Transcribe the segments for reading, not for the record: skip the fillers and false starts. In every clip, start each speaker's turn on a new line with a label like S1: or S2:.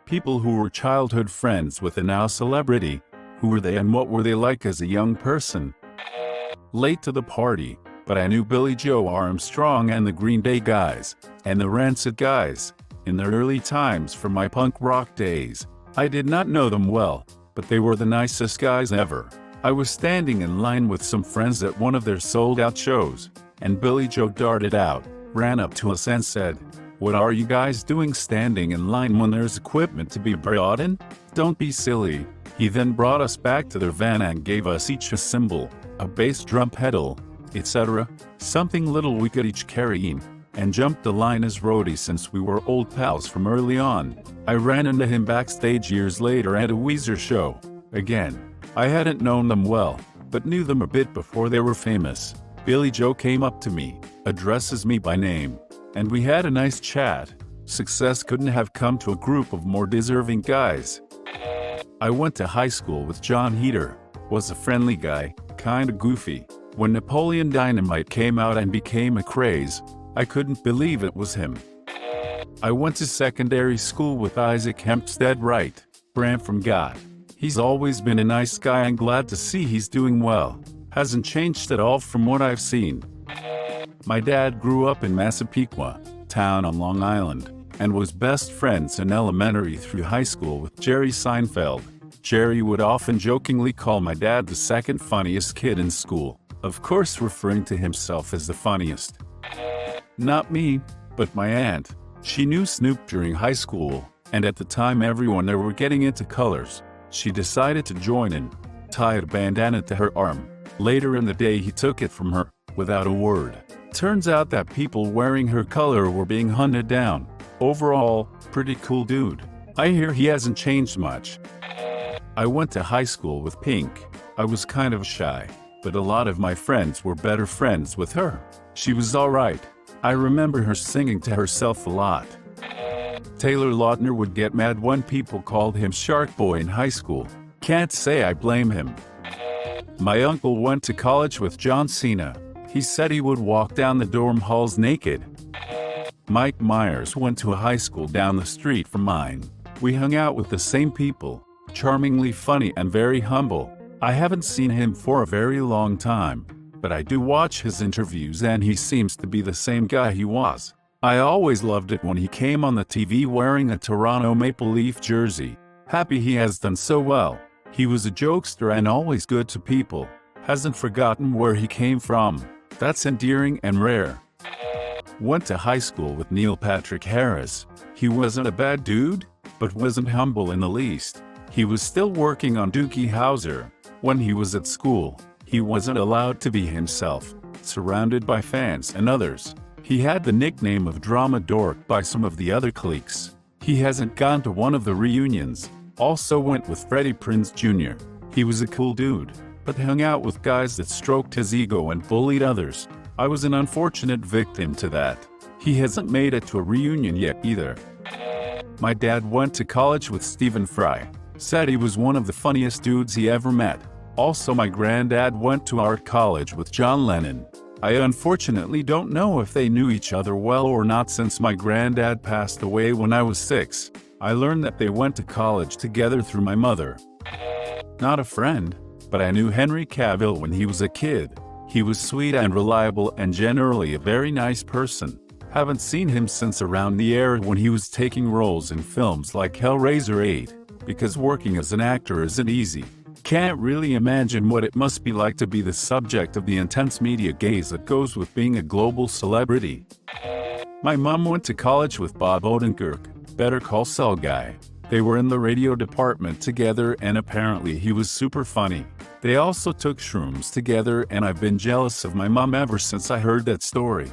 S1: People who were childhood friends with a now celebrity. Who were they and what were they like as a young person? Late to the party, but I knew Billy Joe Armstrong and the Green Day guys, and the Rancid guys, in their early times from my punk rock days. I did not know them well, but they were the nicest guys ever. I was standing in line with some friends at one of their sold-out shows, and Billy Joe darted out, ran up to us and said, "What are you guys doing standing in line when there's equipment to be brought in? Don't be silly." He then brought us back to their van and gave us each a cymbal, a bass drum pedal, etc., something little we could each carry in, and jumped the line as roadies since we were old pals from early on. I ran into him backstage years later at a Weezer show. Again, I hadn't known them well, but knew them a bit before they were famous. Billy Joe came up to me, addresses me by name, and we had a nice chat. Success couldn't have come to a group of more deserving guys. I went to high school with John Heater, was a friendly guy, kinda goofy. When Napoleon Dynamite came out and became a craze, I couldn't believe it was him. I went to secondary school with Isaac Hempstead Wright, Bram from God. He's always been a nice guy and glad to see he's doing well. Hasn't changed at all from what I've seen. My dad grew up in Massapequa, town on Long Island, and was best friends in elementary through high school with Jerry Seinfeld. Jerry would often jokingly call my dad the second funniest kid in school, of course referring to himself as the funniest. Not me, but my aunt. She knew Snoop during high school, and at the time everyone there were getting into colors. She decided to join in, tied a bandana to her arm. Later in the day he took it from her, without a word. Turns out that people wearing her color were being hunted down. Overall, pretty cool dude. I hear he hasn't changed much. I went to high school with Pink. I was kind of shy, but a lot of my friends were better friends with her. She was alright. I remember her singing to herself a lot. Taylor Lautner would get mad when people called him Shark Boy in high school. Can't say I blame him. My uncle went to college with John Cena. He said he would walk down the dorm halls naked. Mike Myers went to a high school down the street from mine. We hung out with the same people. Charmingly funny and very humble. I haven't seen him for a very long time, but I do watch his interviews and he seems to be the same guy he was. I always loved it when he came on the TV wearing a Toronto Maple Leaf jersey. Happy he has done so well. He was a jokester and always good to people. Hasn't forgotten where he came from. That's endearing and rare. Went to high school with Neil Patrick Harris. He wasn't a bad dude, but wasn't humble in the least. He was still working on Doogie Howser. When he was at school, he wasn't allowed to be himself, surrounded by fans and others. He had the nickname of Drama Dork by some of the other cliques. He hasn't gone to one of the reunions. Also went with Freddie Prinze Jr. He was a cool dude, but hung out with guys that stroked his ego and bullied others. I was an unfortunate victim to that. He hasn't made it to a reunion yet either. My dad went to college with Stephen Fry. Said he was one of the funniest dudes he ever met. Also my granddad went to art college with John Lennon. I unfortunately don't know if they knew each other well or not since my granddad passed away when I was 6. I learned that they went to college together through my mother. Not a friend, but I knew Henry Cavill when he was a kid. He was sweet and reliable and generally a very nice person. Haven't seen him since around the era when he was taking roles in films like Hellraiser 8. Because working as an actor isn't easy. Can't really imagine what it must be like to be the subject of the intense media gaze that goes with being a global celebrity. My mom went to college with Bob Odenkirk, Better Call Saul guy. They were in the radio department together and apparently he was super funny. They also took shrooms together and I've been jealous of my mom ever since I heard that story.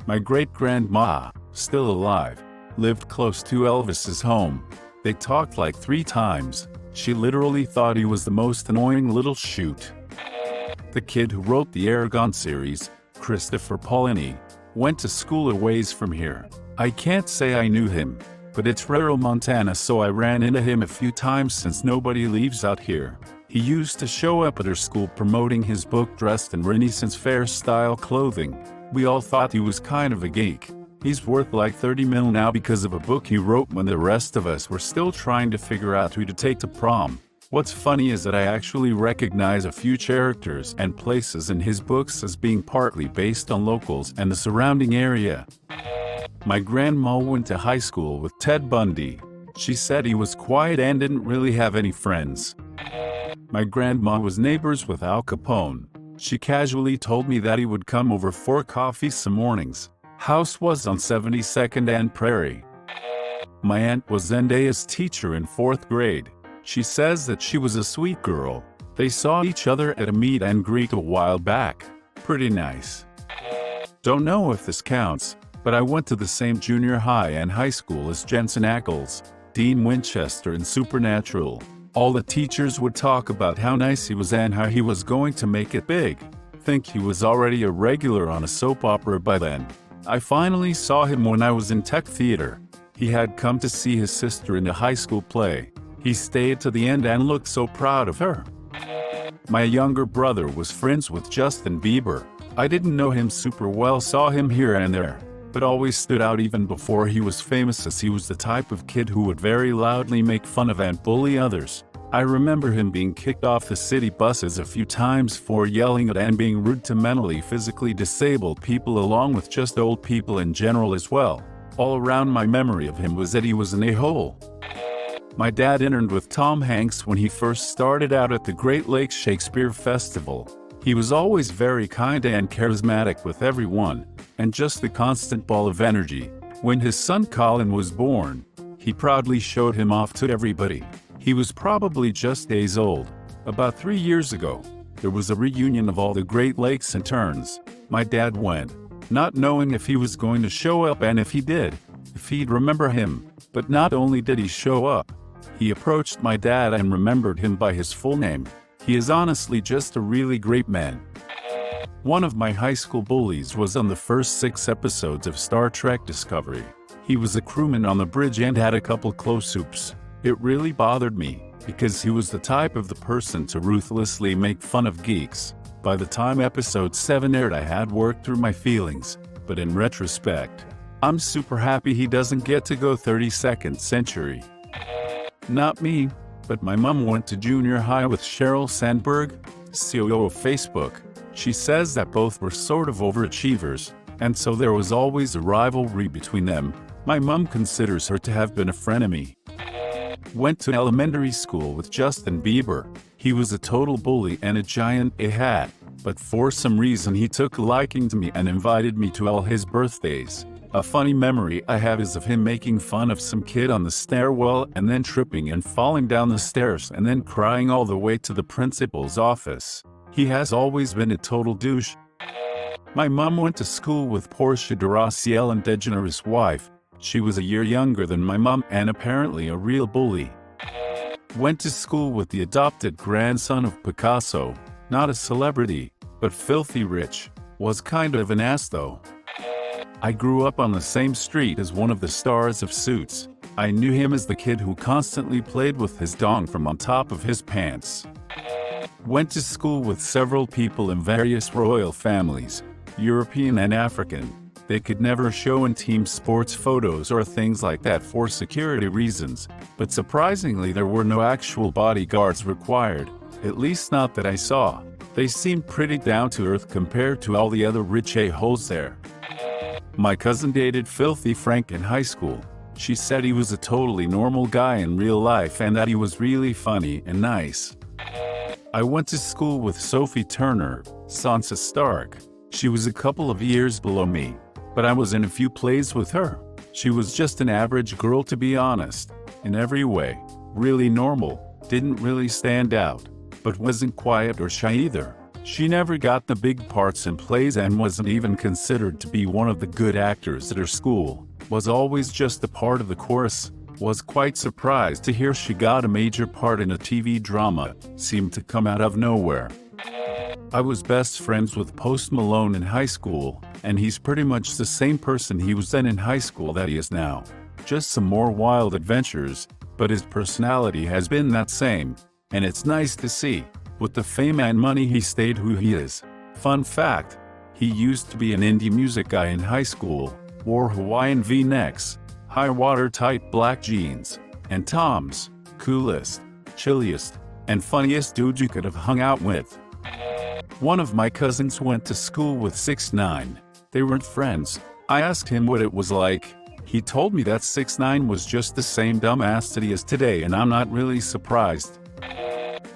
S1: My great-grandma, still alive, lived close to Elvis's home. They talked like 3 times. She literally thought he was the most annoying little shoot. The kid who wrote the Aragon series, Christopher Paolini, went to school a ways from here. I can't say I knew him, but it's rural Montana so I ran into him a few times since nobody lives out here. He used to show up at our school promoting his book dressed in Renaissance fair style clothing. We all thought he was kind of a geek. He's worth like 30 mil now because of a book he wrote when the rest of us were still trying to figure out who to take to prom. What's funny is that I actually recognize a few characters and places in his books as being partly based on locals and the surrounding area. My grandma went to high school with Ted Bundy. She said he was quiet and didn't really have any friends. My grandma was neighbors with Al Capone. She casually told me that he would come over for coffee some mornings. House was on 72nd and Prairie. My aunt was Zendaya's teacher in 4th grade. She says that she was a sweet girl. They saw each other at a meet and greet a while back. Pretty nice. Don't know if this counts, but I went to the same junior high and high school as Jensen Ackles, Dean Winchester in Supernatural. All the teachers would talk about how nice he was and how he was going to make it big. Think he was already a regular on a soap opera by then. I finally saw him when I was in tech theater. He had come to see his sister in a high school play. He stayed to the end and looked so proud of her. My younger brother was friends with Justin Bieber. I didn't know him super well, saw him here and there, but always stood out even before he was famous, as he was the type of kid who would very loudly make fun of and bully others. I remember him being kicked off the city buses a few times for yelling at and being rude to mentally, physically disabled people, along with just old people in general as well. All around, my memory of him was that he was an a-hole. My dad interned with Tom Hanks when he first started out at the Great Lakes Shakespeare Festival. He was always very kind and charismatic with everyone, and just a constant ball of energy. When his son Colin was born, he proudly showed him off to everybody. He was probably just days old. About 3 years ago, there was a reunion of all the Great Lakes interns. My dad went, not knowing if he was going to show up and if he did, if he'd remember him. But not only did he show up, he approached my dad and remembered him by his full name. He is honestly just a really great man. One of my high school bullies was on the first 6 episodes of Star Trek Discovery. He was a crewman on the bridge and had a couple close-ups. It really bothered me, because he was the type of the person to ruthlessly make fun of geeks. By the time episode 7 aired, I had worked through my feelings, but in retrospect, I'm super happy he doesn't get to go 32nd century. Not me, but my mom went to junior high with Sheryl Sandberg, CEO of Facebook. She says that both were sort of overachievers, and so there was always a rivalry between them. My mom considers her to have been a frenemy. Went to elementary school with Justin Bieber. He was a total bully and a giant a-hat, but for some reason he took a liking to me and invited me to all his birthdays. A funny memory I have is of him making fun of some kid on the stairwell and then tripping and falling down the stairs and then crying all the way to the principal's office. He has always been a total douche. My mom went to school with Portia de Rossi, Ellen DeGeneres' wife. She was a year younger than my mom and apparently a real bully. Went to school with the adopted grandson of Picasso. Not a celebrity, but filthy rich. Was kind of an ass though. I grew up on the same street as one of the stars of Suits. I knew him as the kid who constantly played with his dong from on top of his pants. Went to school with several people in various royal families, European and African. They could never show in team sports photos or things like that for security reasons, but surprisingly there were no actual bodyguards required, at least not that I saw. They seemed pretty down to earth compared to all the other rich a-holes there. My cousin dated Filthy Frank in high school. She said he was a totally normal guy in real life and that he was really funny and nice. I went to school with Sophie Turner, Sansa Stark. She was a couple of years below me, but I was in a few plays with her. She was just an average girl, to be honest, in every way. Really normal, didn't really stand out, but wasn't quiet or shy either. She never got the big parts in plays and wasn't even considered to be one of the good actors at her school. Was always just a part of the chorus. Was quite surprised to hear she got a major part in a TV drama. Seemed to come out of nowhere. I was best friends with Post Malone in high school, and he's pretty much the same person he was then in high school that he is now. Just some more wild adventures, but his personality has been that same, and it's nice to see. With the fame and money, he stayed who he is. Fun fact, he used to be an indie music guy in high school. wore Hawaiian V-necks, high watertight black jeans, and Tom's coolest, chilliest, and funniest dude you could have hung out with. One of my cousins went to school with 6ix9ine. They weren't friends. I asked him what it was like. He told me that 6ix9ine was just the same dumbass that he is today, and I'm not really surprised.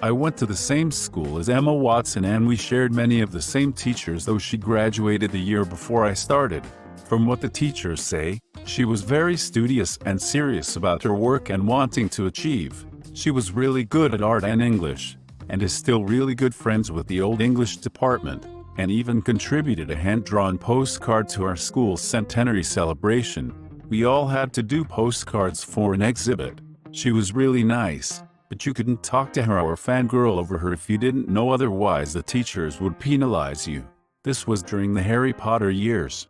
S1: I went to the same school as Emma Watson and we shared many of the same teachers, though she graduated the year before I started. From what the teachers say, she was very studious and serious about her work and wanting to achieve. She was really good at art and English, and is still really good friends with the old English department, and even contributed a hand-drawn postcard to our school's centenary celebration. We all had to do postcards for an exhibit. She was really nice, but you couldn't talk to her or fangirl over her if you didn't know, otherwise the teachers would penalize you. This was during the Harry Potter years.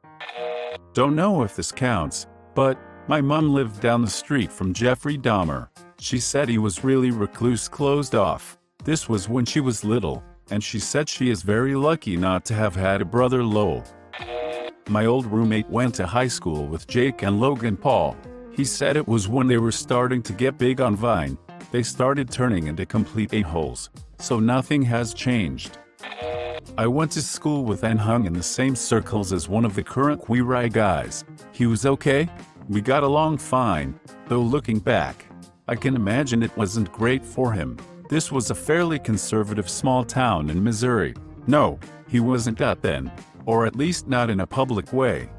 S1: Don't know if this counts, but my mom lived down the street from Jeffrey Dahmer. She said he was really recluse, closed off. This was when she was little, and she said she is very lucky not to have had a brother Lowell. My old roommate went to high school with Jake and Logan Paul. He said it was when they were starting to get big on Vine. They started turning into complete a-holes, so nothing has changed. I went to school with and hung in the same circles as one of the current Queer Eye guys. He was okay. We got along fine, though looking back, I can imagine it wasn't great for him. This was a fairly conservative small town in Missouri. No, he wasn't that then, or at least not in a public way.